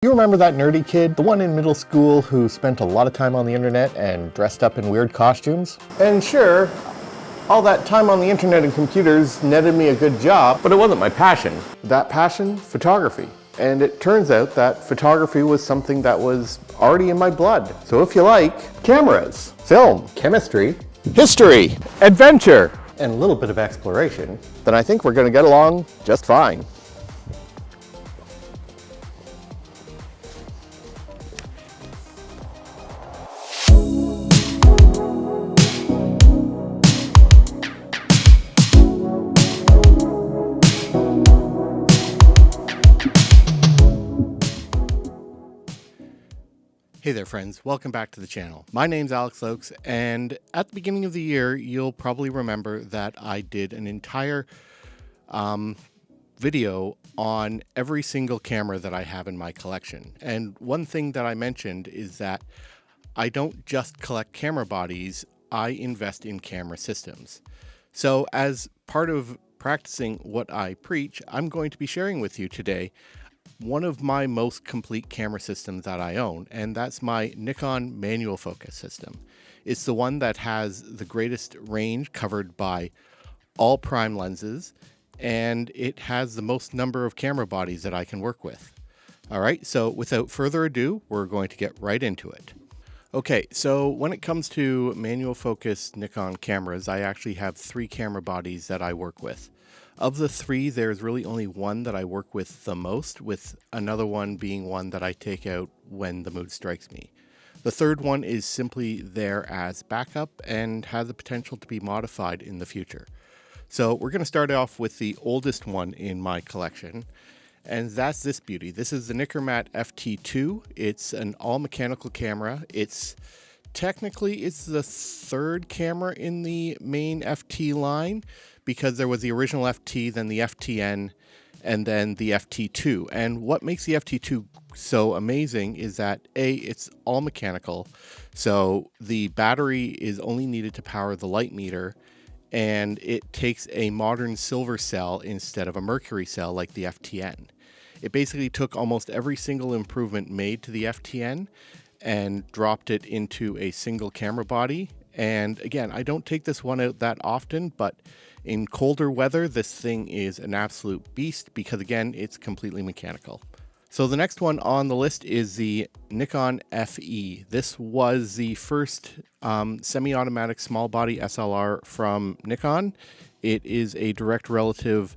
You remember that nerdy kid, the one in middle school who spent a lot of time on the internet and dressed up in weird costumes? And sure, all that time on the internet and computers netted me a good job, but it wasn't my passion. That passion? Photography. And it turns out that photography was something that was already in my blood. So if you like cameras, film, chemistry, history, adventure, and a little bit of exploration, then I think we're gonna get along just fine. Hey there friends, welcome back to the channel. My name's Alex Lokes, and at the beginning of the year, you'll probably remember that I did an entire video on every single camera that I have in my collection. And one thing that I mentioned is that I don't just collect camera bodies, I invest in camera systems. So as part of practicing what I preach, I'm going to be sharing with you today one of my most complete camera systems that I own, and that's my Nikon manual focus system. It's the one that has the greatest range covered by all prime lenses, and it has the most number of camera bodies that I can work with. All right, so without further ado, we're going to get right into it. Okay, so when it comes to manual focus Nikon cameras, I actually have 3 camera bodies that I work with. Of the 3, there's really only one that I work with the most, with another one being one that I take out when the mood strikes me. The third one is simply there as backup and has the potential to be modified in the future. So we're going to start off with the oldest one in my collection, and that's this beauty. This is the Nikon MF FT2. It's an all-mechanical camera. Technically, it's the 3rd camera in the main FT line, because there was the original FT, then the FTN, and then the FT2. And what makes the FT2 so amazing is that A, it's all mechanical, so the battery is only needed to power the light meter, and it takes a modern silver cell instead of a mercury cell like the FTN. It basically took almost every single improvement made to the FTN and dropped it into a single camera body. And again, I don't take this one out that often, but in colder weather, this thing is an absolute beast because, again, it's completely mechanical. So the next one on the list is the Nikon FE. This was the first semi-automatic small body SLR from Nikon. It is a direct relative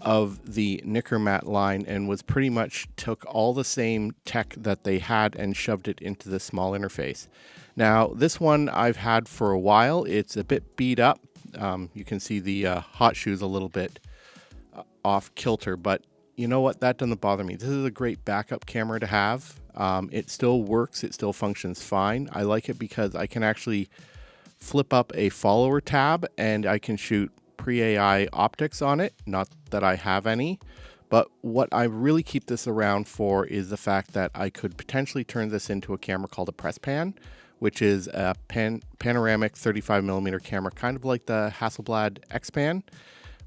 of the Nikkormat line and was pretty much took all the same tech that they had and shoved it into the small interface. Now, this one I've had for a while. It's a bit beat up. You can see the hot shoes a little bit off kilter, but you know what? That doesn't bother me. This is a great backup camera to have. It still works. It still functions fine. I like it because I can actually flip up a follower tab and I can shoot pre-AI optics on it. Not that I have any, but what I really keep this around for is the fact that I could potentially turn this into a camera called a press pan, which is a panoramic 35mm camera, kind of like the Hasselblad X-Pan,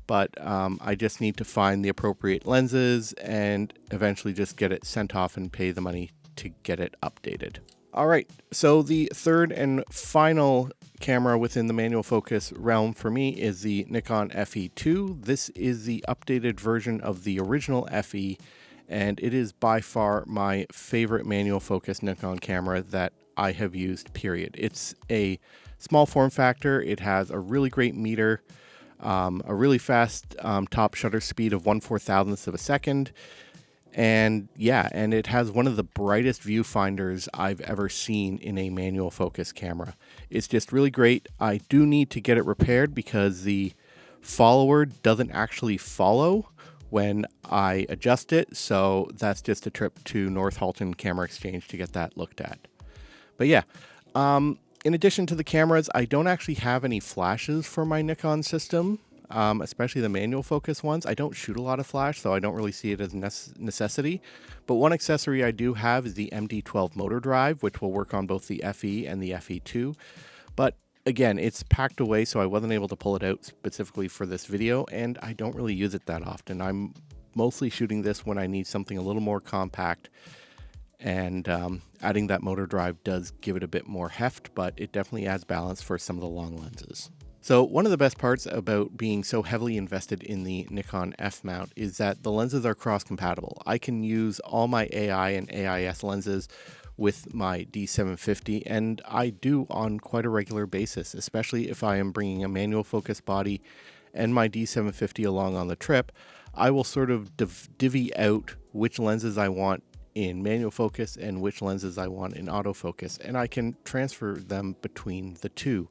but I just need to find the appropriate lenses and eventually just get it sent off and pay the money to get it updated. All right, so the third and final camera within the manual focus realm for me is the Nikon FE2. This is the updated version of the original FE, and it is by far my favorite manual focus Nikon camera that I have used, period. It's a small form factor. It has a really great meter, a really fast top shutter speed of 1/4000th of a second. And yeah, and it has one of the brightest viewfinders I've ever seen in a manual focus camera. It's just really great. I do need to get it repaired because the follower doesn't actually follow when I adjust it. So that's just a trip to North Halton Camera Exchange to get that looked at. But yeah, in addition to the cameras, I don't actually have any flashes for my Nikon system. Especially the manual focus ones. I don't shoot a lot of flash, so I don't really see it as a necessity. But one accessory I do have is the MD12 motor drive, which will work on both the FE and the FE2. But again, it's packed away, so I wasn't able to pull it out specifically for this video, and I don't really use it that often. I'm mostly shooting this when I need something a little more compact And adding that motor drive does give it a bit more heft, but it definitely adds balance for some of the long lenses. So one of the best parts about being so heavily invested in the Nikon F mount is that the lenses are cross-compatible. I can use all my AI and AIS lenses with my D750, and I do on quite a regular basis, especially if I am bringing a manual focus body and my D750 along on the trip. I will sort of divvy out which lenses I want in manual focus and which lenses I want in autofocus, and I can transfer them between the two.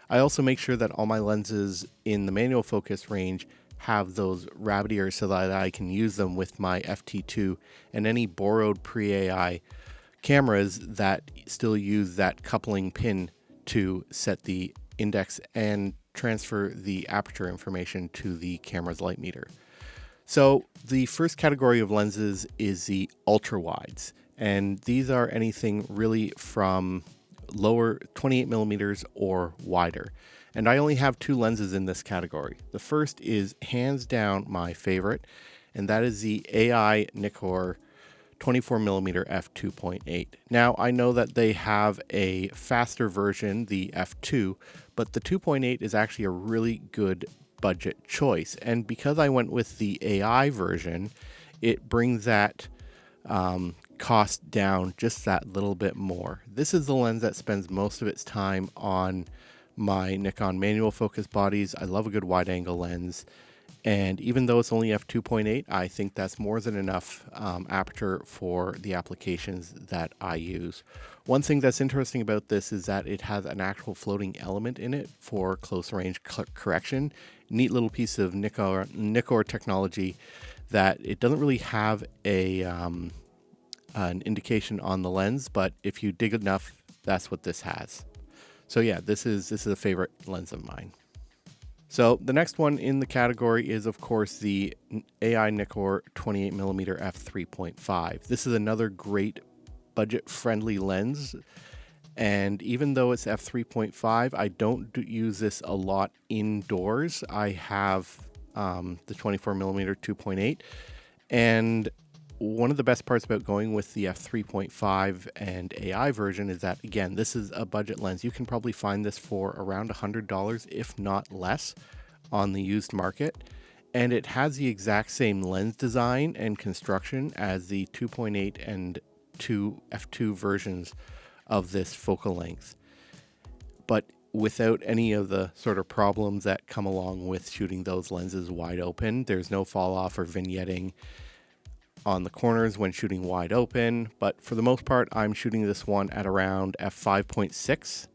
I also make sure that all my lenses in the manual focus range have those rabbit ears so that I can use them with my FT2 and any borrowed pre-AI cameras that still use that coupling pin to set the index and transfer the aperture information to the camera's light meter. So the first category of lenses is the ultra wides, and these are anything really from lower 28 millimeters or wider. And I only have two lenses in this category. The first is hands down my favorite, and that is the AI Nikkor 24mm f2.8. Now I know that they have a faster version, the f2, but the 2.8 is actually a really good budget choice. And because I went with the AI version, it brings that cost down just that little bit more. This is the lens that spends most of its time on my Nikon manual focus bodies. I love a good wide angle lens. And even though it's only f2.8, I think that's more than enough aperture for the applications that I use. One thing that's interesting about this is that it has an actual floating element in it for close range correction. Neat little piece of Nikkor technology that it doesn't really have an indication on the lens, but if you dig enough, that's what this has. So yeah, this is a favorite lens of mine. So the next one in the category is, of course, the AI Nikkor 28mm f3.5. This is another great budget-friendly lens, and even though it's f3.5, I don't use this a lot indoors. I have the 24mm 2.8, and one of the best parts about going with the f3.5 and AI version is that, again, this is a budget lens. You can probably find this for around $100, if not less, on the used market. And it has the exact same lens design and construction as the 2.8 and f2 versions of this focal length, but without any of the sort of problems that come along with shooting those lenses wide open. There's no fall off or vignetting on the corners when shooting wide open, but for the most part, I'm shooting this one at around f5.6,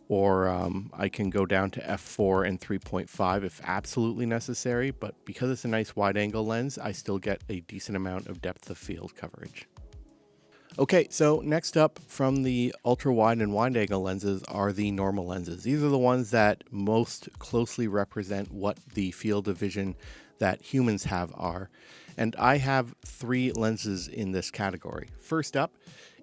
or I can go down to f4 and 3.5 if absolutely necessary, but because it's a nice wide angle lens, I still get a decent amount of depth of field coverage. Okay, so next up from the ultra wide and wide angle lenses are the normal lenses. These are the ones that most closely represent what the field of vision that humans have are. And I have three lenses in this category. First up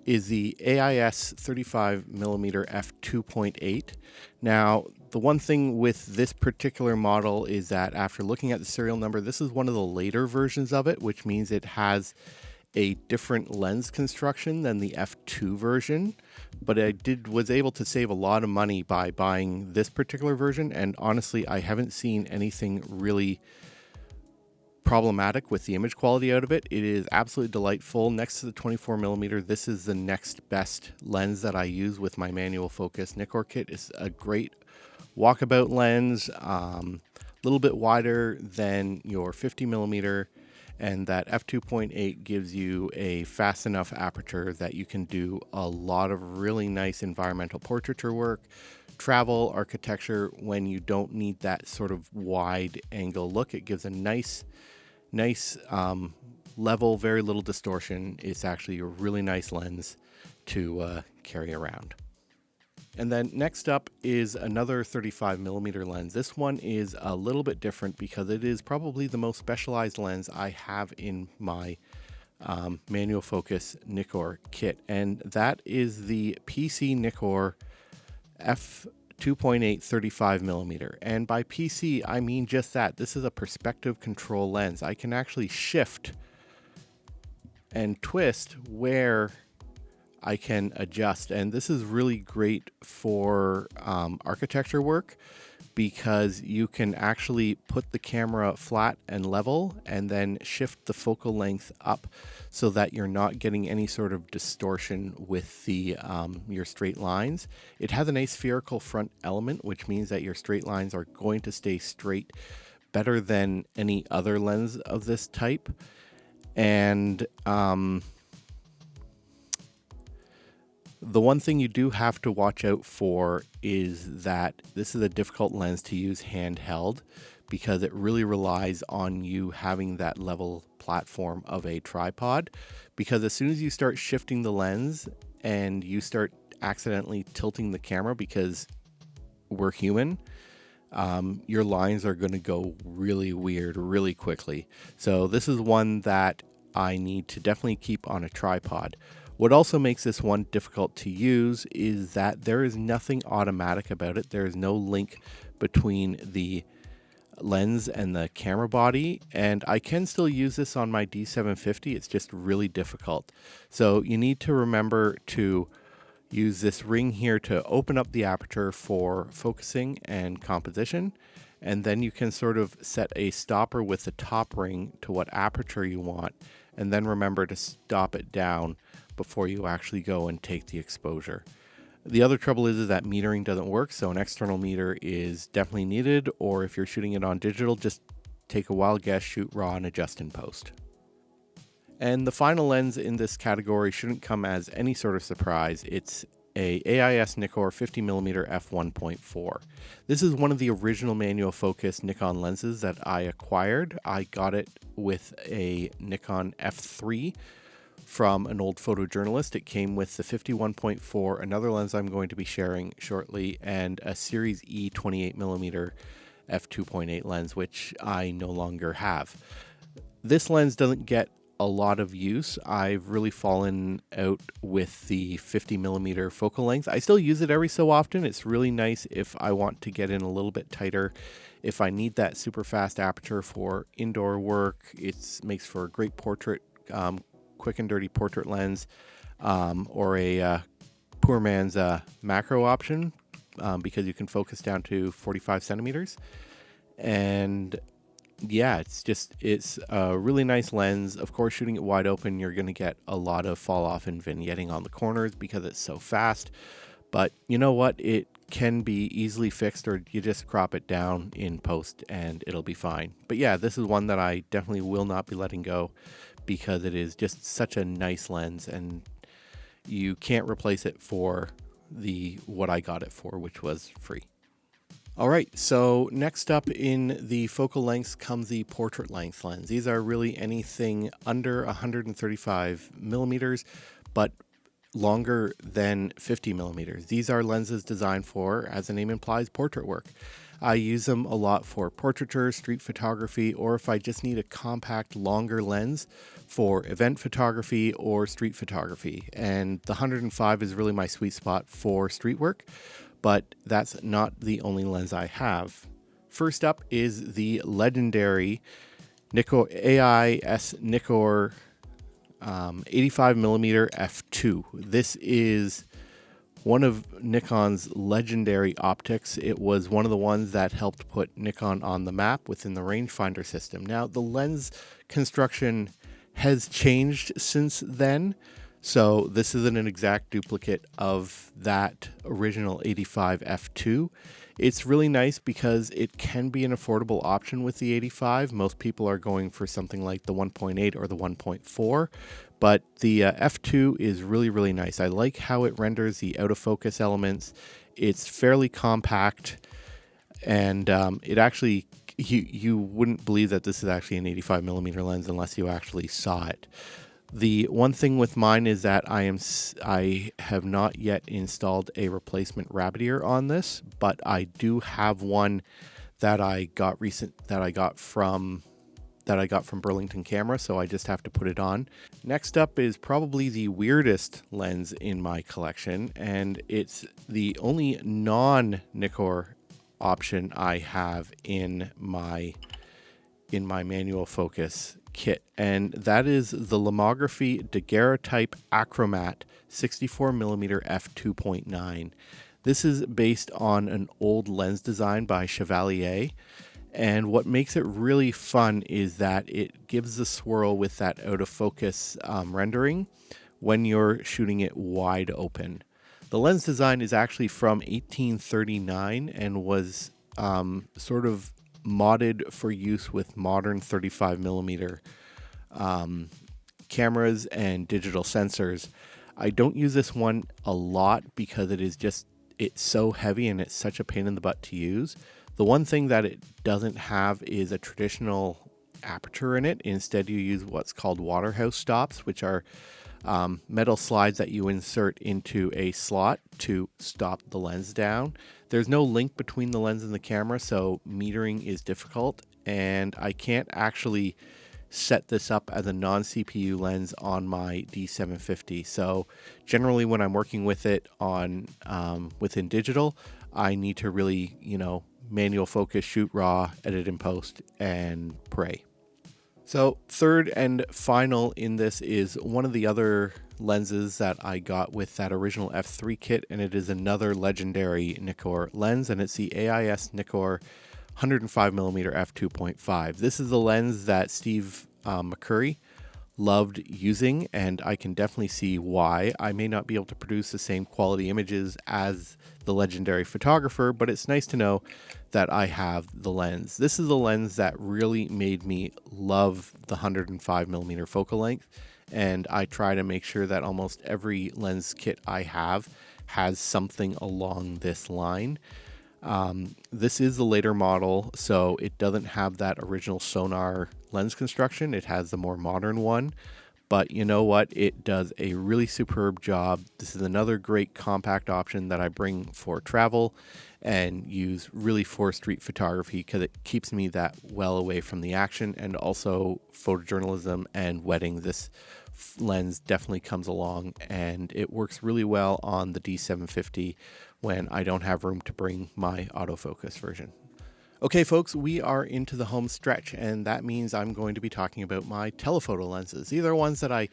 is the AIS 35mm f2.8. Now, the one thing with this particular model is that after looking at the serial number, this is one of the later versions of it, which means it has a different lens construction than the f2 version, but I was able to save a lot of money by buying this particular version, and honestly, I haven't seen anything really problematic with the image quality out of it. It is absolutely delightful. Next to the 24mm, this is the next best lens that I use with my manual focus Nikkor kit. It's a great walkabout lens, a little bit wider than your 50mm, and that f2.8 gives you a fast enough aperture that you can do a lot of really nice environmental portraiture work, travel, architecture, when you don't need that sort of wide angle look. It gives a nice level, very little distortion. It's actually a really nice lens to carry around. And then next up is another 35mm lens. This one is a little bit different because it is probably the most specialized lens I have in my manual focus Nikkor kit, and that is the PC Nikkor f2.8 35mm. And by PC, I mean just that. This is a perspective control lens. I can actually shift and twist where I can adjust. And this is really great for architecture work, because you can actually put the camera flat and level and then shift the focal length up so that you're not getting any sort of distortion with the your straight lines. It has an aspherical front element, which means that your straight lines are going to stay straight better than any other lens of this type. And the one thing you do have to watch out for is that this is a difficult lens to use handheld, because it really relies on you having that level platform of a tripod. Because as soon as you start shifting the lens and you start accidentally tilting the camera, because we're human, your lines are going to go really weird really quickly. So this is one that I need to definitely keep on a tripod. What also makes this one difficult to use is that there is nothing automatic about it. There is no link between the lens and the camera body, and I can still use this on my D750. It's just really difficult. So you need to remember to use this ring here to open up the aperture for focusing and composition, and then you can sort of set a stopper with the top ring to what aperture you want, and then remember to stop it down before you actually go and take the exposure. The other trouble is that metering doesn't work, so an external meter is definitely needed, or if you're shooting it on digital, just take a wild guess, shoot raw, and adjust in post. And the final lens in this category shouldn't come as any sort of surprise. It's a AIS Nikkor 50mm f1.4. This is one of the original manual focus Nikon lenses that I acquired. I got it with a Nikon F3 from an old photojournalist. It came with the 51.4, another lens I'm going to be sharing shortly, and a Series E 28mm f2.8 lens, which I no longer have. This lens doesn't get a lot of use. I've really fallen out with the 50mm focal length. I still use it every so often. It's really nice if I want to get in a little bit tighter. If I need that super fast aperture for indoor work, it makes for a great portrait, quick and dirty portrait lens, or a poor man's macro option, because you can focus down to 45 centimeters. And yeah, it's a really nice lens. Of course, shooting it wide open, you're going to get a lot of fall off and vignetting on the corners because it's so fast. But you know what? It can be easily fixed, or you just crop it down in post and it'll be fine. But yeah, this is one that I definitely will not be letting go, because it is just such a nice lens, and you can't replace it for what I got it for, which was free. All right, so next up in the focal lengths comes the portrait length lens. These are really anything under 135 millimeters, but longer than 50 millimeters. These are lenses designed for, as the name implies, portrait work. I use them a lot for portraiture, street photography, or if I just need a compact, longer lens for event photography or street photography. And the 105 is really my sweet spot for street work, but that's not the only lens I have. First up is the legendary Nikon AIS Nikkor 85mm f2. This is one of Nikon's legendary optics. It was one of the ones that helped put Nikon on the map within the rangefinder system. Now, the lens construction has changed since then, so this isn't an exact duplicate of that original 85 f2. It's really nice because it can be an affordable option with the 85. Most people are going for something like the 1.8 or the 1.4, but the f2 is really, really nice. I like how it renders the out of focus elements. It's fairly compact, and it actually, you wouldn't believe that this is actually an 85mm lens unless you actually saw it. The one thing with mine is that I have not yet installed a replacement rabbit ear on this, but I do have one that I got from Burlington Camera, so I just have to put it on. Next up is probably the weirdest lens in my collection, and it's the only non-Nikkor option I have in my manual focus kit, and that is the Lomography Daguerreotype Achromat 64mm f2.9. This is based on an old lens design by Chevalier, and what makes it really fun is that it gives the swirl with that out of focus rendering when you're shooting it wide open. The lens design is actually from 1839 and was sort of modded for use with modern 35mm cameras and digital sensors. I don't use this one a lot because it's so heavy and it's such a pain in the butt to use. The one thing that it doesn't have is a traditional aperture in it. Instead, you use what's called Waterhouse stops, which are metal slides that you insert into a slot to stop the lens down. There's no link between the lens and the camera, so metering is difficult, and I can't actually set this up as a non-CPU lens on my D750. So generally when I'm working with it on within digital, I need to really, manual focus, shoot raw, edit in post, and pray. So third and final in this is one of the other lenses that I got with that original F3 kit, and it is another legendary Nikkor lens, and it's the AIS Nikkor 105mm f2.5. This is the lens that Steve McCurry loved using, and I can definitely see why. I may not be able to produce the same quality images as the legendary photographer, but it's nice to know that I have the lens. This is the lens that really made me love the 105mm focal length, and I try to make sure that almost every lens kit I have has something along this line. This is the later model, so it doesn't have that original sonar lens construction. It has the more modern one, but you know what? It does a really superb job. This is another great compact option that I bring for travel and use really for street photography because it keeps me that well away from the action, and also photojournalism and wedding. This lens definitely comes along, and it works really well on the D750 when I don't have room to bring my autofocus version. Okay, folks, we are into the home stretch, and that means I'm going to be talking about my telephoto lenses. These are ones that I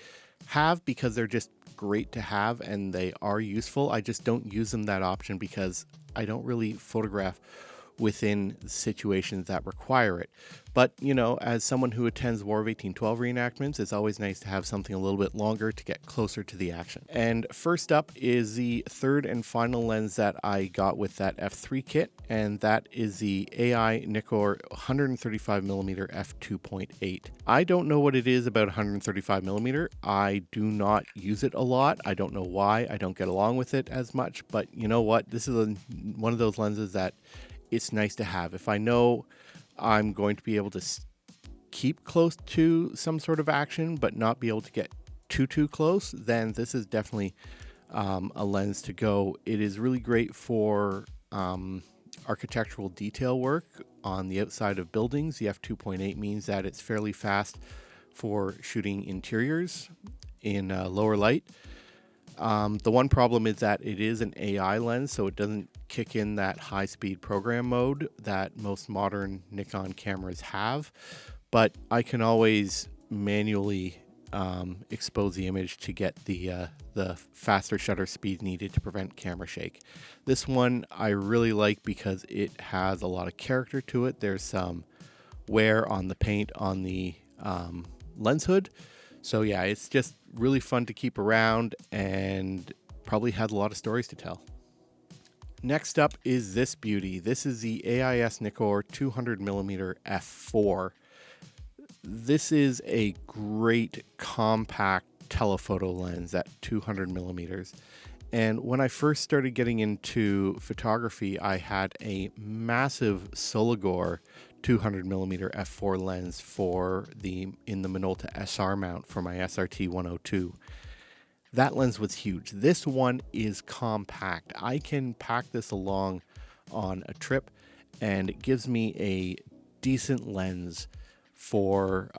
have because they're just great to have and they are useful. I just don't use them that option because I don't really photograph within situations that require it. But, as someone who attends War of 1812 reenactments, it's always nice to have something a little bit longer to get closer to the action. And first up is the third and final lens that I got with that F3 kit, and that is the AI Nikkor 135mm f2.8. I don't know what it is about 135mm. I do not use it a lot. I don't know why. I don't get along with it as much, but you know what? This is one of those lenses that it's nice to have. If I know I'm going to be able to keep close to some sort of action but not be able to get too close, then this is definitely a lens to go. It is really great for architectural detail work on the outside of buildings. The f2.8 means that it's fairly fast for shooting interiors in lower light. The one problem is that it is an AI lens, so it doesn't kick in that high-speed program mode that most modern Nikon cameras have, but I can always manually expose the image to get the faster shutter speed needed to prevent camera shake. This one I really like because it has a lot of character to it. There's some wear on the paint on the lens hood. So yeah, it's just really fun to keep around and probably has a lot of stories to tell. Next up is this beauty. This is the AIS Nikkor 200mm f4. This is a great compact telephoto lens at 200mm. And when I first started getting into photography, I had a massive Solagor 200mm f4 lens in the Minolta SR mount for my SRT 102. That lens was huge. This one is compact. I can pack this along on a trip, and it gives me a decent lens for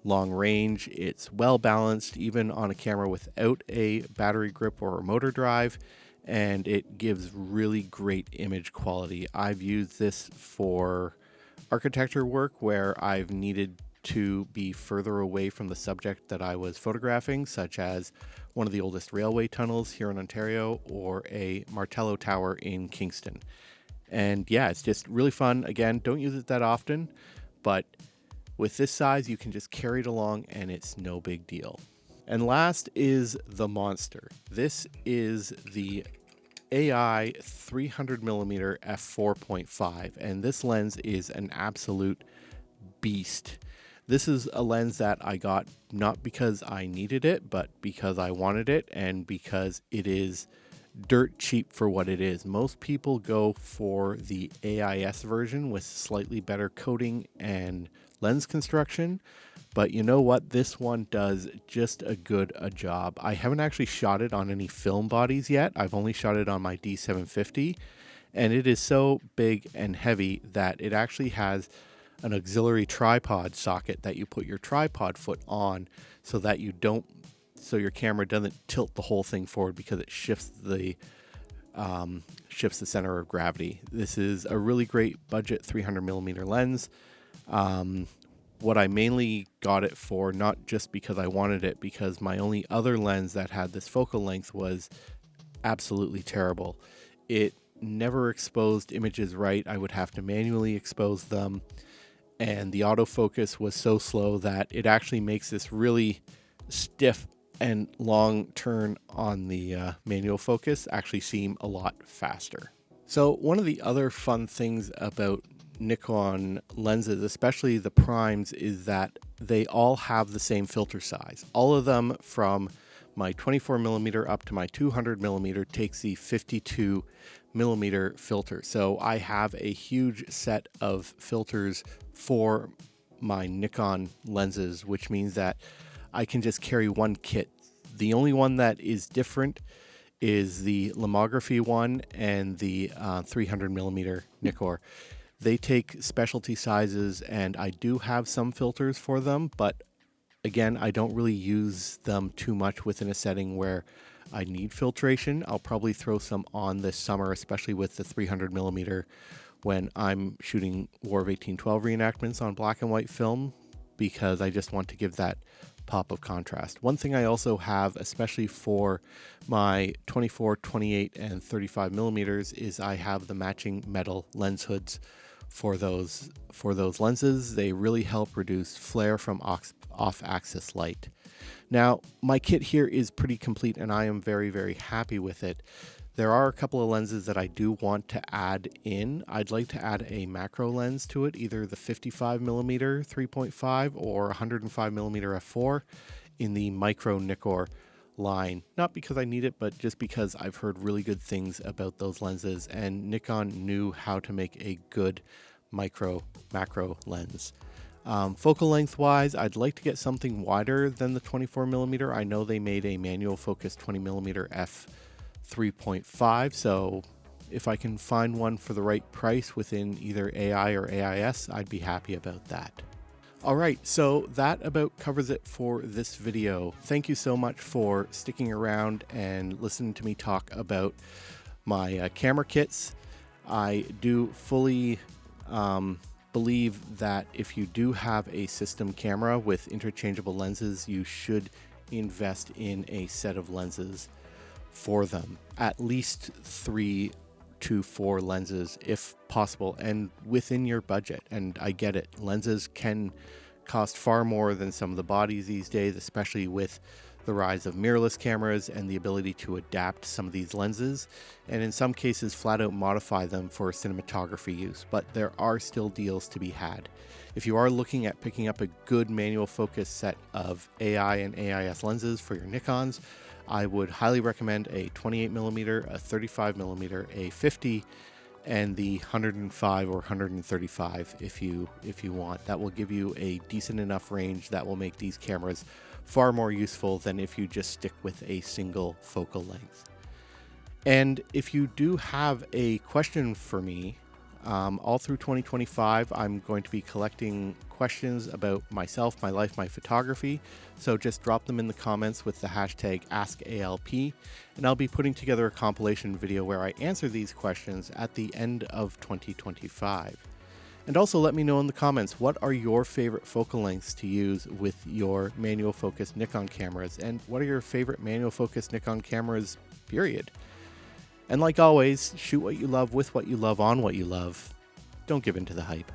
long range. It's well balanced even on a camera without a battery grip or a motor drive, and it gives really great image quality. I've used this for architecture work where I've needed to be further away from the subject that I was photographing, such as one of the oldest railway tunnels here in Ontario or a Martello Tower in Kingston. And yeah, it's just really fun. Again, don't use it that often, but with this size, you can just carry it along and it's no big deal. And last is the monster. This is the AI 300mm f4.5, and this lens is an absolute beast. This is a lens that I got not because I needed it, but because I wanted it and because it is dirt cheap for what it is. Most people go for the AIS version with slightly better coating and lens construction, but you know what? This one does just a good job. I haven't actually shot it on any film bodies yet. I've only shot it on my D750, and it is so big and heavy that it actually has an auxiliary tripod socket that you put your tripod foot on so that your camera doesn't tilt the whole thing forward because it shifts the center of gravity. This is a really great budget 300mm lens. What I mainly got it for, not just because I wanted it, because my only other lens that had this focal length was absolutely terrible. It never exposed images right. I would have to manually expose them, and the autofocus was so slow that it actually makes this really stiff and long turn on the manual focus actually seem a lot faster. So one of the other fun things about Nikon lenses, especially the primes, is that they all have the same filter size. All of them, from my 24mm up to my 200mm, takes the 52mm filter. So I have a huge set of filters for my Nikon lenses, which means that I can just carry one kit. The only one that is different is the lomography one and the 300mm Nikkor. They take specialty sizes, and I do have some filters for them, but again, I don't really use them too much within a setting where I need filtration. I'll probably throw some on this summer, especially with the 300mm when I'm shooting War of 1812 reenactments on black and white film, because I just want to give that pop of contrast. One thing I also have, especially for my 24, 28, and 35mm, is I have the matching metal lens hoods for those lenses. They really help reduce flare from off-axis light. Now, my kit here is pretty complete, and I am very, very happy with it. There are a couple of lenses that I do want to add in. I'd like to add a macro lens to it, either the 55mm 3.5 or 105mm f4 in the micro Nikkor line. Not because I need it, but just because I've heard really good things about those lenses, and Nikon knew how to make a good macro lens. Focal length wise, I'd like to get something wider than the 24mm. I know they made a manual focus 20mm f 3.5, so if I can find one for the right price within either AI or AIS, I'd be happy about that. Alright, so that about covers it for this video. Thank you so much for sticking around and listening to me talk about my camera kits. I do fully believe that if you do have a system camera with interchangeable lenses, you should invest in a set of lenses for them. At least 3 to 4 lenses if possible, and within your budget. And I get it, lenses can cost far more than some of the bodies these days, especially with the rise of mirrorless cameras and the ability to adapt some of these lenses, and in some cases flat out modify them for cinematography use. But there are still deals to be had. If you are looking at picking up a good manual focus set of AI and AIS lenses for your Nikons, I would highly recommend a 28mm, a 35mm, a 50, and the 105 or 135 if you want. That will give you a decent enough range that will make these cameras far more useful than if you just stick with a single focal length. And if you do have a question for me, all through 2025, I'm going to be collecting questions about myself, my life, my photography. So just drop them in the comments with the hashtag AskALP, and I'll be putting together a compilation video where I answer these questions at the end of 2025. And also let me know in the comments, what are your favorite focal lengths to use with your manual focus Nikon cameras? And what are your favorite manual focus Nikon cameras, period? And like always, shoot what you love, with what you love, on what you love. Don't give in to the hype.